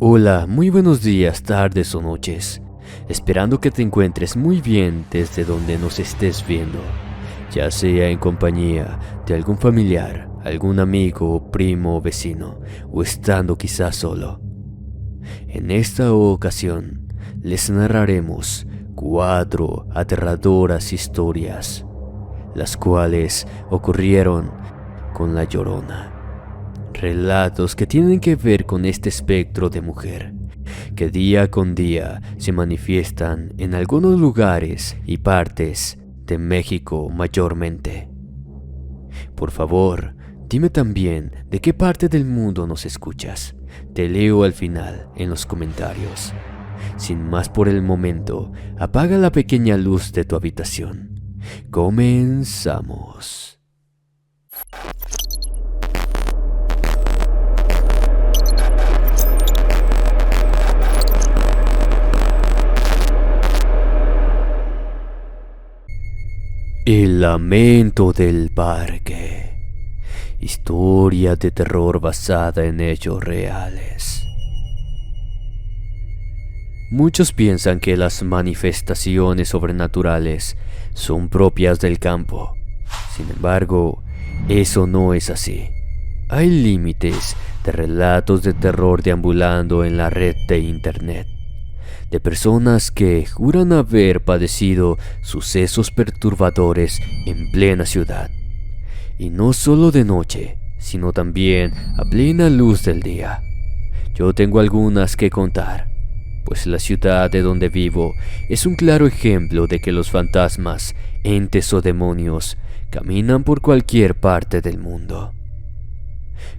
Hola, muy buenos días, tardes o noches. Esperando que te encuentres muy bien desde donde nos estés viendo, ya sea en compañía de algún familiar, algún amigo, primo o vecino, o estando quizás solo. En esta ocasión, les narraremos 4 aterradoras historias, las cuales ocurrieron con La Llorona. Relatos que tienen que ver con este espectro de mujer, que día con día se manifiestan en algunos lugares y partes de México mayormente. Por favor, dime también de qué parte del mundo nos escuchas. Te leo al final en los comentarios. Sin más por el momento, apaga la pequeña luz de tu habitación. Comenzamos. El lamento del parque. Historia de terror basada en hechos reales. Muchos piensan que las manifestaciones sobrenaturales son propias del campo. Sin embargo, eso no es así. Hay límites de relatos de terror deambulando en la red de internet, de personas que juran haber padecido sucesos perturbadores en plena ciudad, y no solo de noche, sino también a plena luz del día. Yo tengo algunas que contar, pues la ciudad de donde vivo es un claro ejemplo de que los fantasmas, entes o demonios caminan por cualquier parte del mundo.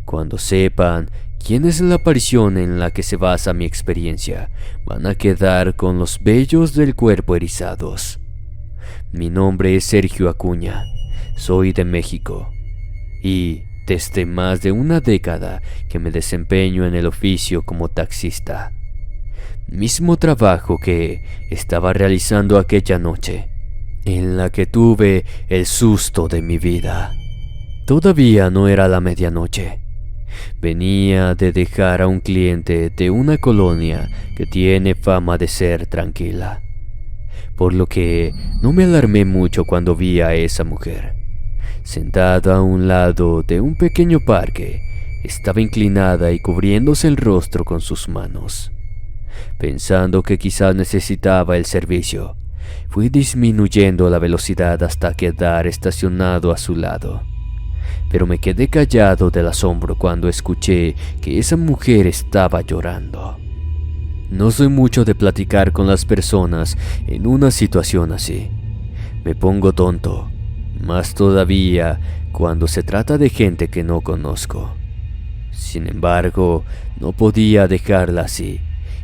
Cuando sepan quién es la aparición en la que se basa mi experiencia, van a quedar con los vellos del cuerpo erizados. Mi nombre es Sergio Acuña, soy de México, y desde más de una década que me desempeño en el oficio como taxista. Mismo trabajo que estaba realizando aquella noche, en la que tuve el susto de mi vida. Todavía no era la medianoche. Venía de dejar a un cliente de una colonia que tiene fama de ser tranquila, por lo que no me alarmé mucho cuando vi a esa mujer. Sentada a un lado de un pequeño parque, estaba inclinada y cubriéndose el rostro con sus manos. Pensando que quizás necesitaba el servicio, fui disminuyendo la velocidad hasta quedar estacionado a su lado. Pero me quedé callado del asombro cuando escuché que esa mujer estaba llorando. No soy mucho de platicar con las personas en una situación así. Me pongo tonto, más todavía cuando se trata de gente que no conozco. Sin embargo, no podía dejarla así,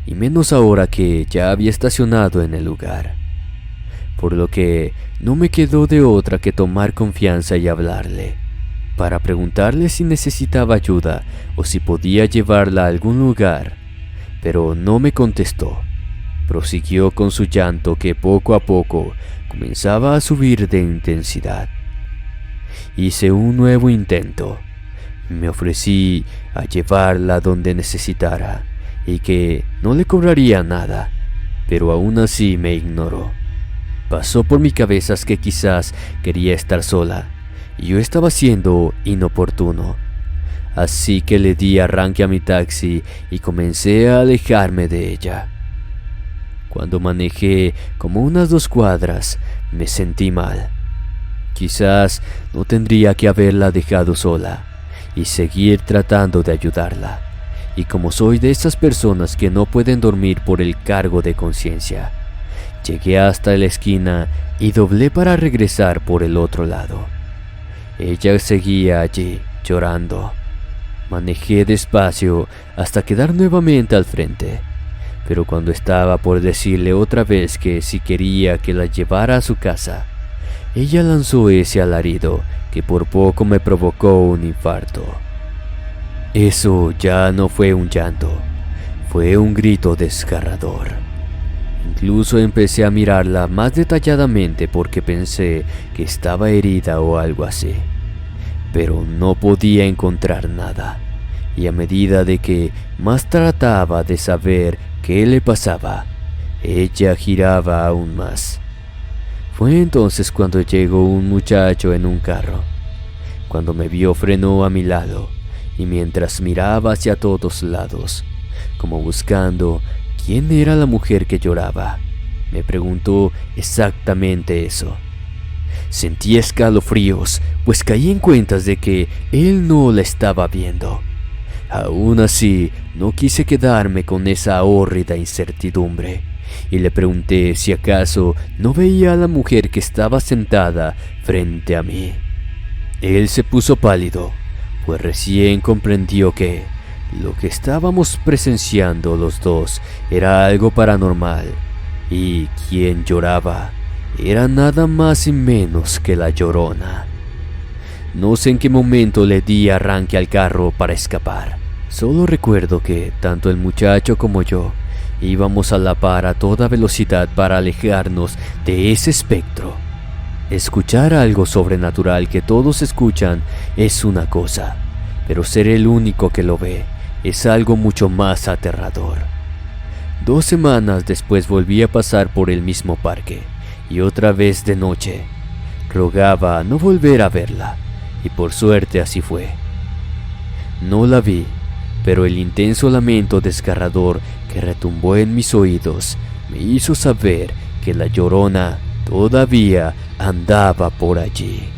y menos ahora que ya había estacionado en el lugar. Por lo que no me quedó de otra que tomar confianza y hablarle, para preguntarle si necesitaba ayuda o si podía llevarla a algún lugar, pero no me contestó. Prosiguió con su llanto que poco a poco comenzaba a subir de intensidad. Hice un nuevo intento. Me ofrecí a llevarla donde necesitara y que no le cobraría nada, pero aún así me ignoró. Pasó por mi cabeza que quizás quería estar sola, y yo estaba siendo inoportuno. Así que le di arranque a mi taxi y comencé a alejarme de ella. Cuando manejé como unas 2 cuadras, me sentí mal. Quizás no tendría que haberla dejado sola y seguir tratando de ayudarla. Y como soy de esas personas que no pueden dormir por el cargo de conciencia, llegué hasta la esquina y doblé para regresar por el otro lado. Ella seguía allí, llorando. Manejé despacio hasta quedar nuevamente al frente, pero cuando estaba por decirle otra vez que si quería que la llevara a su casa, ella lanzó ese alarido que por poco me provocó un infarto. Eso ya no fue un llanto, fue un grito desgarrador. Incluso empecé a mirarla más detalladamente porque pensé que estaba herida o algo así, pero no podía encontrar nada, y a medida de que más trataba de saber qué le pasaba, ella giraba aún más. Fue entonces cuando llegó un muchacho en un carro. Cuando me vio, frenó a mi lado, y mientras miraba hacia todos lados, como buscando quién era la mujer que lloraba, me preguntó exactamente eso. Sentí escalofríos, pues caí en cuentas de que él no la estaba viendo. Aún así, no quise quedarme con esa hórrida incertidumbre, y le pregunté si acaso no veía a la mujer que estaba sentada frente a mí. Él se puso pálido, pues recién comprendió que lo que estábamos presenciando los dos era algo paranormal, y quien lloraba era nada más y menos que la Llorona. No sé en qué momento le di arranque al carro para escapar. Solo recuerdo que tanto el muchacho como yo íbamos a la par a toda velocidad para alejarnos de ese espectro. Escuchar algo sobrenatural que todos escuchan es una cosa, pero ser el único que lo ve es algo mucho más aterrador. 2 semanas después volví a pasar por el mismo parque, y otra vez de noche. Rogaba no volver a verla, y por suerte así fue. No la vi, pero el intenso lamento desgarrador que retumbó en mis oídos me hizo saber que la Llorona todavía andaba por allí.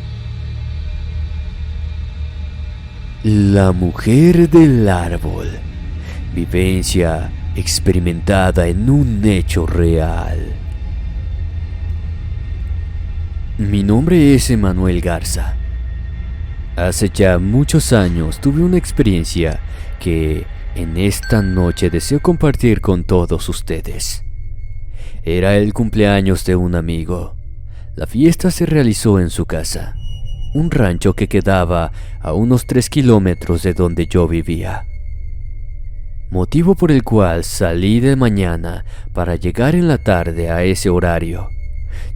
La mujer del árbol. Vivencia experimentada en un hecho real. Mi nombre es Emanuel Garza. Hace ya muchos años tuve una experiencia que en esta noche deseo compartir con todos ustedes. Era el cumpleaños de un amigo. La fiesta se realizó en su casa, un rancho que quedaba a unos 3 kilómetros de donde yo vivía. Motivo por el cual salí de mañana para llegar en la tarde a ese horario,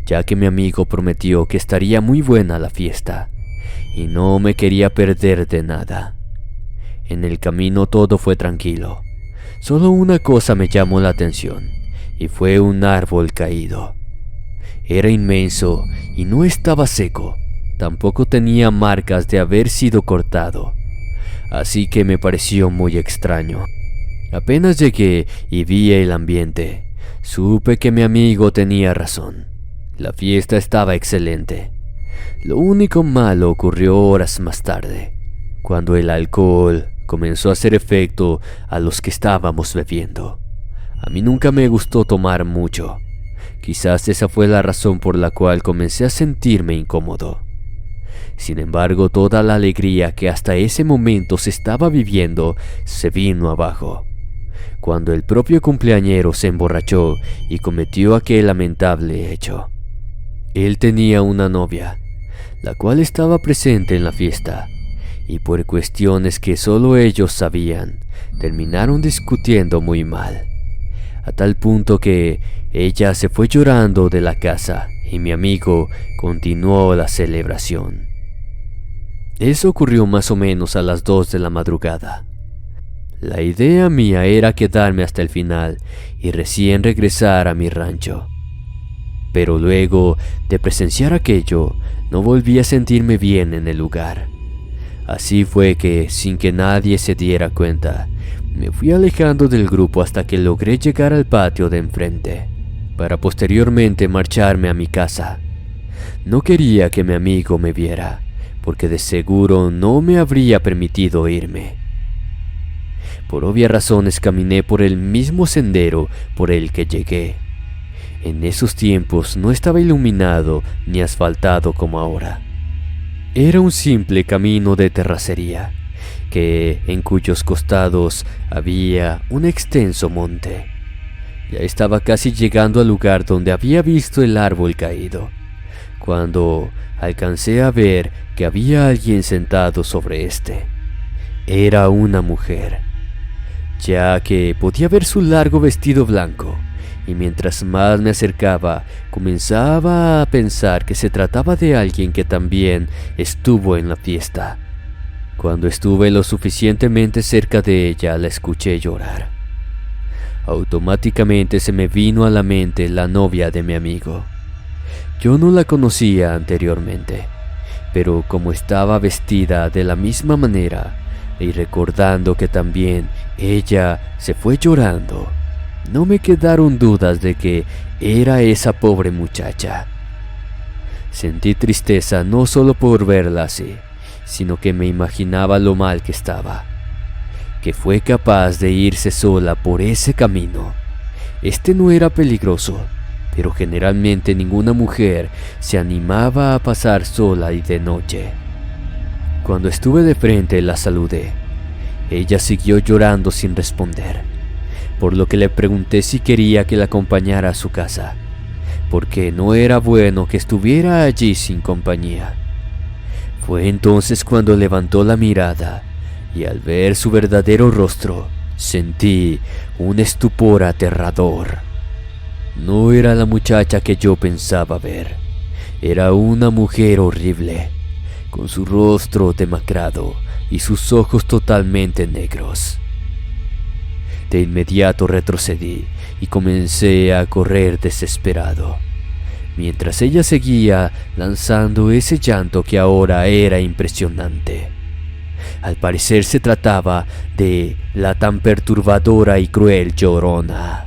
ya que mi amigo prometió que estaría muy buena la fiesta y no me quería perder de nada. En el camino todo fue tranquilo. Solo una cosa me llamó la atención, y fue un árbol caído. Era inmenso y no estaba seco, tampoco tenía marcas de haber sido cortado, así que me pareció muy extraño. Apenas llegué y vi el ambiente, supe que mi amigo tenía razón. La fiesta estaba excelente. Lo único malo ocurrió horas más tarde, cuando el alcohol comenzó a hacer efecto a los que estábamos bebiendo. A mí nunca me gustó tomar mucho. Quizás esa fue la razón por la cual comencé a sentirme incómodo. Sin embargo, toda la alegría que hasta ese momento se estaba viviendo se vino abajo, cuando el propio cumpleañero se emborrachó y cometió aquel lamentable hecho. Él tenía una novia, la cual estaba presente en la fiesta, y por cuestiones que solo ellos sabían, terminaron discutiendo muy mal, a tal punto que ella se fue llorando de la casa y mi amigo continuó la celebración. Eso ocurrió más o menos a las 2 de la madrugada. La idea mía era quedarme hasta el final y recién regresar a mi rancho. Pero luego de presenciar aquello, no volví a sentirme bien en el lugar. Así fue que, sin que nadie se diera cuenta, me fui alejando del grupo hasta que logré llegar al patio de enfrente, para posteriormente marcharme a mi casa. No quería que mi amigo me viera, porque de seguro no me habría permitido irme. Por obvias razones caminé por el mismo sendero por el que llegué. En esos tiempos no estaba iluminado ni asfaltado como ahora. Era un simple camino de terracería, en cuyos costados había un extenso monte. Ya estaba casi llegando al lugar donde había visto el árbol caído, cuando alcancé a ver que había alguien sentado sobre este. Era una mujer, ya que podía ver su largo vestido blanco, y mientras más me acercaba, comenzaba a pensar que se trataba de alguien que también estuvo en la fiesta. Cuando estuve lo suficientemente cerca de ella, la escuché llorar. Automáticamente se me vino a la mente la novia de mi amigo. Yo no la conocía anteriormente, pero como estaba vestida de la misma manera y recordando que también ella se fue llorando, no me quedaron dudas de que era esa pobre muchacha. Sentí tristeza no solo por verla así, sino que me imaginaba lo mal que estaba, que fue capaz de irse sola por ese camino. Este no era peligroso, pero generalmente ninguna mujer se animaba a pasar sola y de noche. Cuando estuve de frente la saludé. Ella siguió llorando sin responder, por lo que le pregunté si quería que la acompañara a su casa, porque no era bueno que estuviera allí sin compañía. Fue entonces cuando levantó la mirada y al ver su verdadero rostro, sentí un estupor aterrador. No era la muchacha que yo pensaba ver, era una mujer horrible, con su rostro demacrado y sus ojos totalmente negros. De inmediato retrocedí y comencé a correr desesperado, mientras ella seguía lanzando ese llanto que ahora era impresionante. Al parecer se trataba de la tan perturbadora y cruel Llorona.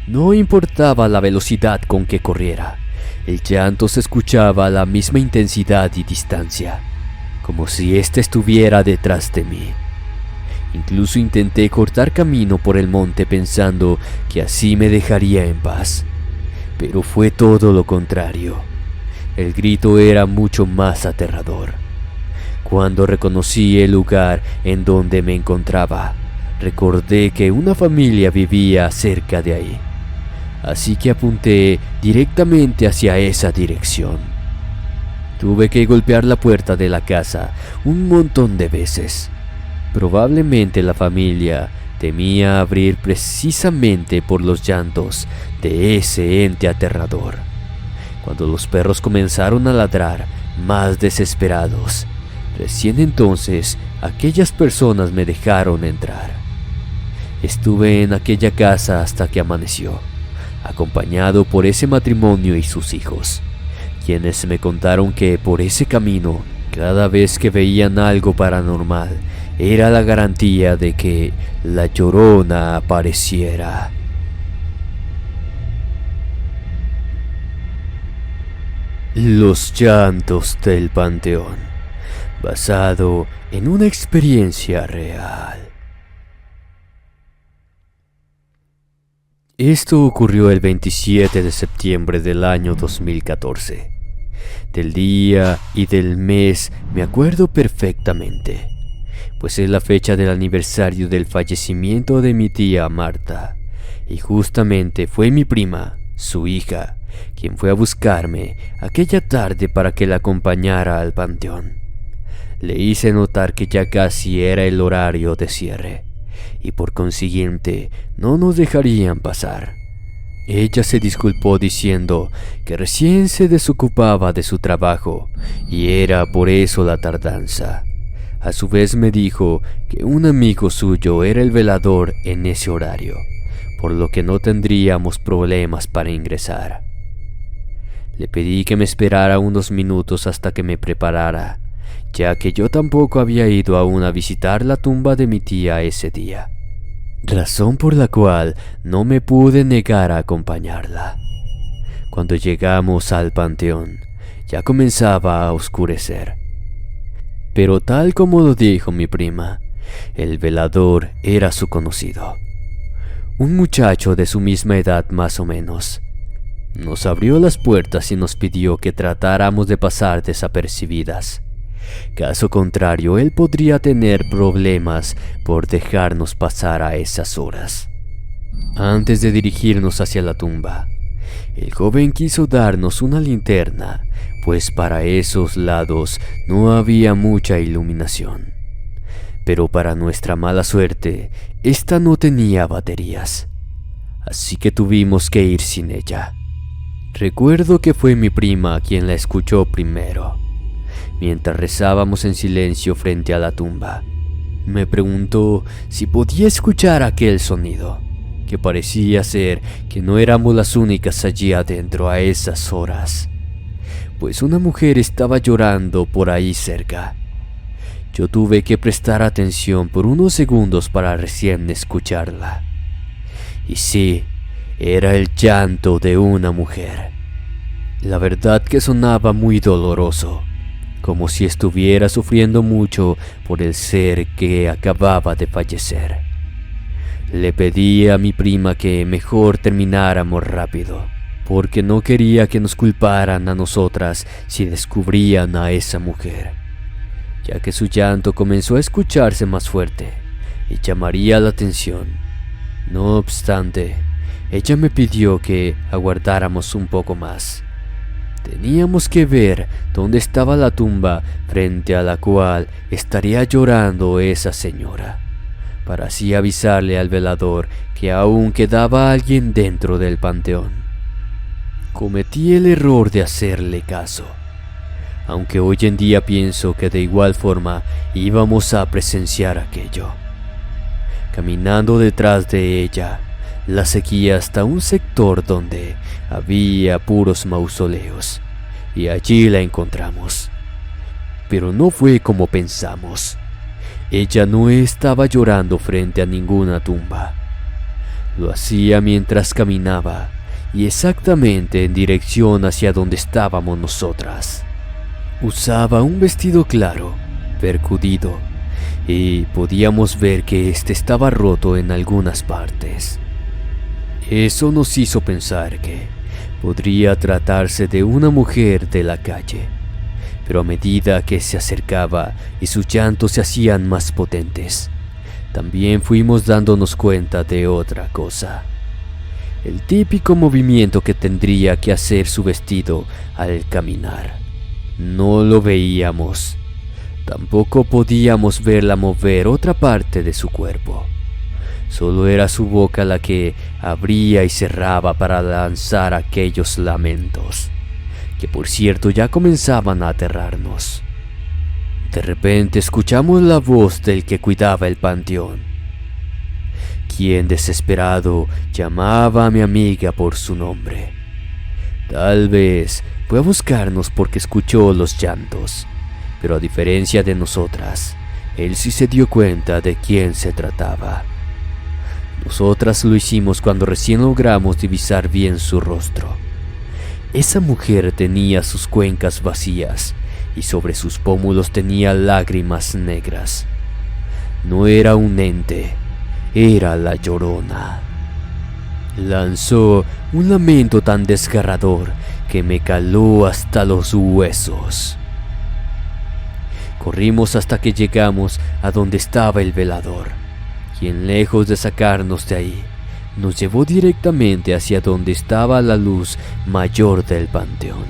No importaba la velocidad con que corriera, el llanto se escuchaba a la misma intensidad y distancia, como si ésta estuviera detrás de mí. Incluso intenté cortar camino por el monte pensando que así me dejaría en paz, pero fue todo lo contrario. El grito era mucho más aterrador. Cuando reconocí el lugar en donde me encontraba, recordé que una familia vivía cerca de ahí, así que apunté directamente hacia esa dirección. Tuve que golpear la puerta de la casa un montón de veces. Probablemente la familia temía abrir precisamente por los llantos de ese ente aterrador. Cuando los perros comenzaron a ladrar más desesperados, recién entonces aquellas personas me dejaron entrar. Estuve en aquella casa hasta que amaneció, acompañado por ese matrimonio y sus hijos, quienes me contaron que por ese camino, cada vez que veían algo paranormal, era la garantía de que la Llorona apareciera. Los llantos del Panteón, basado en una experiencia real. Esto ocurrió el 27 de septiembre del año 2014. Del día y del mes me acuerdo perfectamente, pues es la fecha del aniversario del fallecimiento de mi tía Marta, y justamente fue mi prima, su hija, quien fue a buscarme aquella tarde para que la acompañara al panteón. Le hice notar que ya casi era el horario de cierre, y por consiguiente no nos dejarían pasar. Ella se disculpó diciendo que recién se desocupaba de su trabajo y era por eso la tardanza. A su vez me dijo que un amigo suyo era el velador en ese horario, por lo que no tendríamos problemas para ingresar. Le pedí que me esperara unos minutos hasta que me preparara, ya que yo tampoco había ido aún a visitar la tumba de mi tía ese día, razón por la cual no me pude negar a acompañarla. Cuando llegamos al panteón, ya comenzaba a oscurecer. Pero tal como lo dijo mi prima, el velador era su conocido, un muchacho de su misma edad más o menos. Nos abrió las puertas y nos pidió que tratáramos de pasar desapercibidas. Caso contrario, él podría tener problemas por dejarnos pasar a esas horas. Antes de dirigirnos hacia la tumba, el joven quiso darnos una linterna, pues para esos lados no había mucha iluminación. Pero para nuestra mala suerte, esta no tenía baterías, así que tuvimos que ir sin ella. Recuerdo que fue mi prima quien la escuchó primero. mientras rezábamos en silencio frente a la tumba. Me preguntó si podía escuchar aquel sonido, que parecía ser que no éramos las únicas allí adentro a esas horas, pues una mujer estaba llorando por ahí cerca. Yo tuve que prestar atención por unos segundos para recién escucharla. Y sí, era el llanto de una mujer. La verdad que sonaba muy doloroso, como si estuviera sufriendo mucho por el ser que acababa de fallecer. Le pedí a mi prima que mejor termináramos rápido, porque no quería que nos culparan a nosotras si descubrían a esa mujer, ya que su llanto comenzó a escucharse más fuerte y llamaría la atención. No obstante, ella me pidió que aguardáramos un poco más. Teníamos que ver dónde estaba la tumba frente a la cual estaría llorando esa señora, para así avisarle al velador que aún quedaba alguien dentro del panteón. Cometí el error de hacerle caso, aunque hoy en día pienso que de igual forma íbamos a presenciar aquello. Caminando detrás de ella, la seguí hasta un sector donde había puros mausoleos, y allí la encontramos. Pero no fue como pensamos. Ella no estaba llorando frente a ninguna tumba. Lo hacía mientras caminaba, y exactamente en dirección hacia donde estábamos nosotras. Usaba un vestido claro, percudido, y podíamos ver que este estaba roto en algunas partes. Eso nos hizo pensar que podría tratarse de una mujer de la calle, pero a medida que se acercaba y sus llantos se hacían más potentes, también fuimos dándonos cuenta de otra cosa. El típico movimiento que tendría que hacer su vestido al caminar. No lo veíamos. Tampoco podíamos verla mover otra parte de su cuerpo. Solo era su boca la que abría y cerraba para lanzar aquellos lamentos, que por cierto ya comenzaban a aterrarnos. De repente escuchamos la voz del que cuidaba el panteón, quien desesperado llamaba a mi amiga por su nombre. Tal vez fue a buscarnos porque escuchó los llantos, pero a diferencia de nosotras, él sí se dio cuenta de quién se trataba. Nosotras lo hicimos cuando recién logramos divisar bien su rostro. Esa mujer tenía sus cuencas vacías y sobre sus pómulos tenía lágrimas negras. No era un ente, era la Llorona. Lanzó un lamento tan desgarrador que me caló hasta los huesos. Corrimos hasta que llegamos a donde estaba el velador, quien lejos de sacarnos de ahí, nos llevó directamente hacia donde estaba la luz mayor del panteón.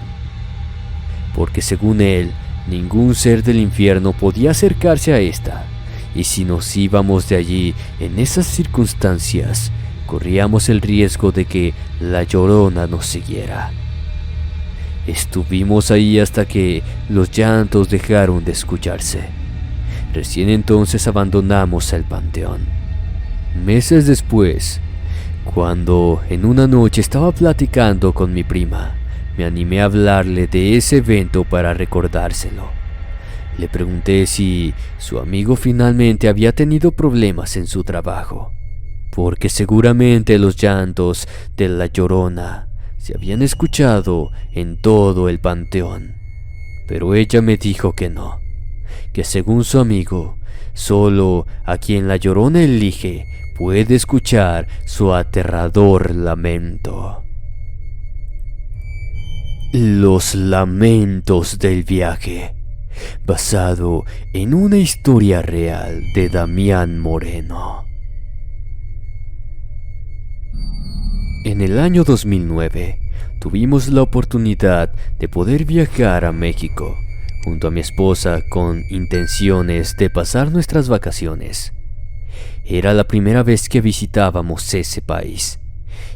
Porque según él, ningún ser del infierno podía acercarse a esta, y si nos íbamos de allí en esas circunstancias, corríamos el riesgo de que la Llorona nos siguiera. Estuvimos ahí hasta que los llantos dejaron de escucharse. Recién entonces abandonamos el panteón. Meses después, cuando en una noche estaba platicando con mi prima, me animé a hablarle de ese evento para recordárselo. Le pregunté si su amigo finalmente había tenido problemas en su trabajo, porque seguramente los llantos de la Llorona se habían escuchado en todo el panteón. Pero ella me dijo que no, que según su amigo, solo a quien la Llorona elige puede escuchar su aterrador lamento. Los lamentos del viaje, basado en una historia real de Damián Moreno. En el año 2009, tuvimos la oportunidad de poder viajar a México junto a mi esposa con intenciones de pasar nuestras vacaciones. Era la primera vez que visitábamos ese país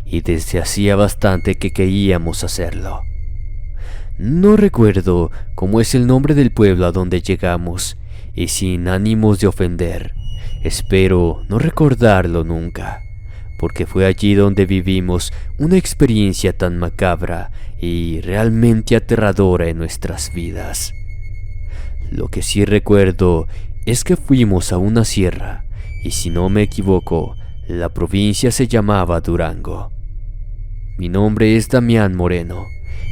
y desde hacía bastante que queríamos hacerlo. No recuerdo cómo es el nombre del pueblo a donde llegamos, y sin ánimos de ofender, espero no recordarlo nunca, porque fue allí donde vivimos una experiencia tan macabra y realmente aterradora en nuestras vidas. Lo que sí recuerdo es que fuimos a una sierra, y si no me equivoco, la provincia se llamaba Durango. Mi nombre es Damián Moreno,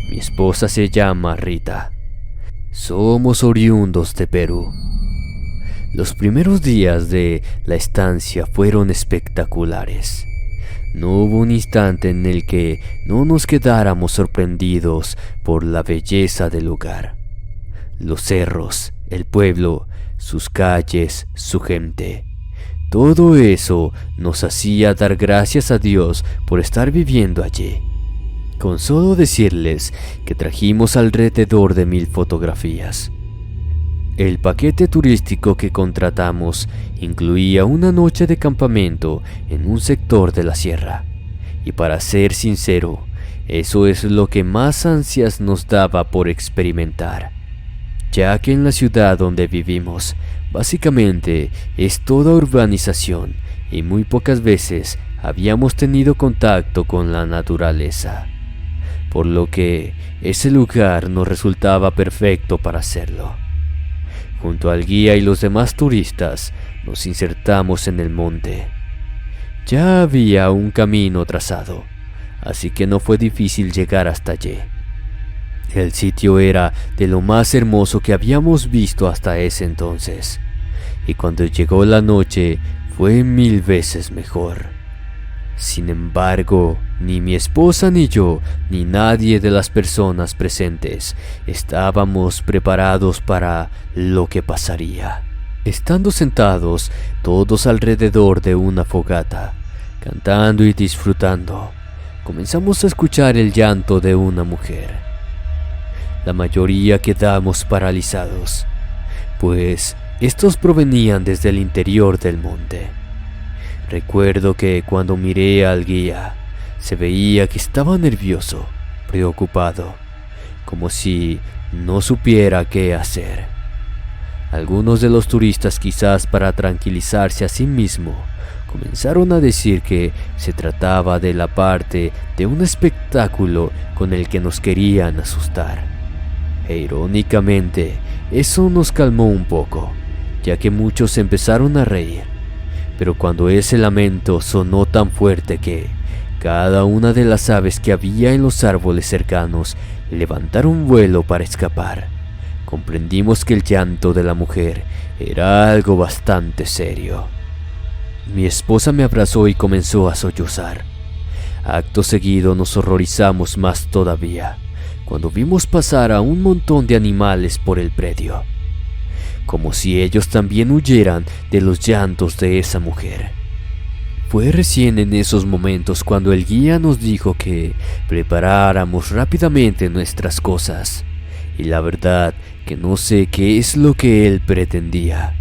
mi esposa se llama Rita. Somos oriundos de Perú. Los primeros días de la estancia fueron espectaculares. No hubo un instante en el que no nos quedáramos sorprendidos por la belleza del lugar. Los cerros, el pueblo, sus calles, su gente. Todo eso nos hacía dar gracias a Dios por estar viviendo allí. Con solo decirles que trajimos alrededor de 1000 fotografías. El paquete turístico que contratamos incluía una noche de campamento en un sector de la sierra. Y para ser sincero, eso es lo que más ansias nos daba por experimentar, ya que en la ciudad donde vivimos, básicamente es toda urbanización y muy pocas veces habíamos tenido contacto con la naturaleza, por lo que ese lugar nos resultaba perfecto para hacerlo. Junto al guía y los demás turistas, nos insertamos en el monte. Ya había un camino trazado, así que no fue difícil llegar hasta allí. El sitio era de lo más hermoso que habíamos visto hasta ese entonces, y cuando llegó la noche fue 1000 veces mejor. Sin embargo, ni mi esposa ni yo, ni nadie de las personas presentes estábamos preparados para lo que pasaría. Estando sentados todos alrededor de una fogata, cantando y disfrutando, comenzamos a escuchar el llanto de una mujer. La mayoría quedamos paralizados, pues estos provenían desde el interior del monte. Recuerdo que cuando miré al guía, se veía que estaba nervioso, preocupado, como si no supiera qué hacer. Algunos de los turistas, quizás para tranquilizarse a sí mismo, comenzaron a decir que se trataba de la parte de un espectáculo con el que nos querían asustar. E irónicamente, eso nos calmó un poco, ya que muchos empezaron a reír. Pero cuando ese lamento sonó tan fuerte que cada una de las aves que había en los árboles cercanos levantaron vuelo para escapar, comprendimos que el llanto de la mujer era algo bastante serio. Mi esposa me abrazó y comenzó a sollozar. Acto seguido nos horrorizamos más todavía, cuando vimos pasar a un montón de animales por el predio, como si ellos también huyeran de los llantos de esa mujer. Fue recién en esos momentos cuando el guía nos dijo que preparáramos rápidamente nuestras cosas, y la verdad que no sé qué es lo que él pretendía.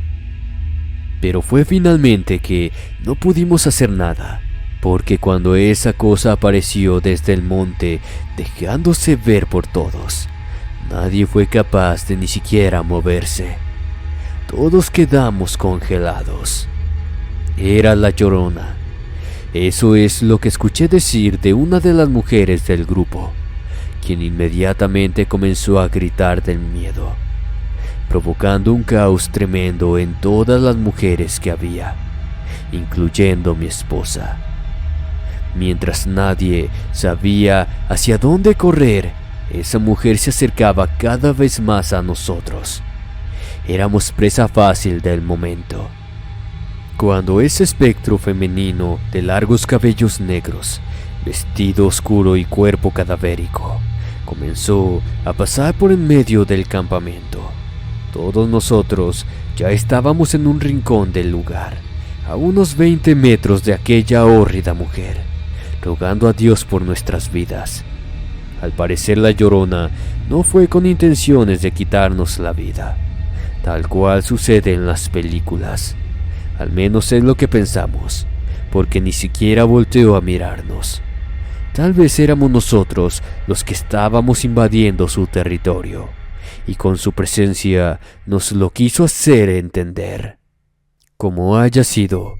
Pero fue finalmente que no pudimos hacer nada, porque cuando esa cosa apareció desde el monte, dejándose ver por todos, nadie fue capaz de ni siquiera moverse. Todos quedamos congelados. Era la Llorona. Eso es lo que escuché decir de una de las mujeres del grupo, quien inmediatamente comenzó a gritar del miedo, provocando un caos tremendo en todas las mujeres que había, incluyendo mi esposa. Mientras nadie sabía hacia dónde correr, esa mujer se acercaba cada vez más a nosotros. Éramos presa fácil del momento. Cuando ese espectro femenino de largos cabellos negros, vestido oscuro y cuerpo cadavérico, comenzó a pasar por en medio del campamento, todos nosotros ya estábamos en un rincón del lugar, a unos 20 metros de aquella hórrida mujer, rogando a Dios por nuestras vidas. Al parecer la Llorona no fue con intenciones de quitarnos la vida, tal cual sucede en las películas. Al menos es lo que pensamos, porque ni siquiera volteó a mirarnos. Tal vez éramos nosotros los que estábamos invadiendo su territorio, y con su presencia nos lo quiso hacer entender. Como haya sido,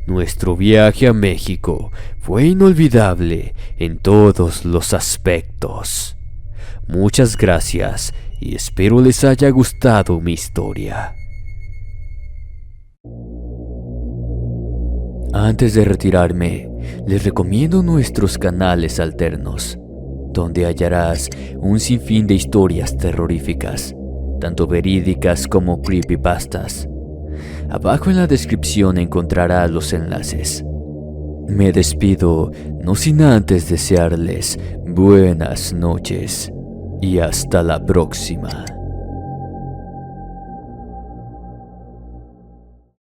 nuestro viaje a México fue inolvidable en todos los aspectos. Muchas gracias y espero les haya gustado mi historia. Antes de retirarme, les recomiendo nuestros canales alternos, donde hallarás un sinfín de historias terroríficas, tanto verídicas como creepypastas. Abajo en la descripción encontrarás los enlaces. Me despido, no sin antes desearles buenas noches y hasta la próxima.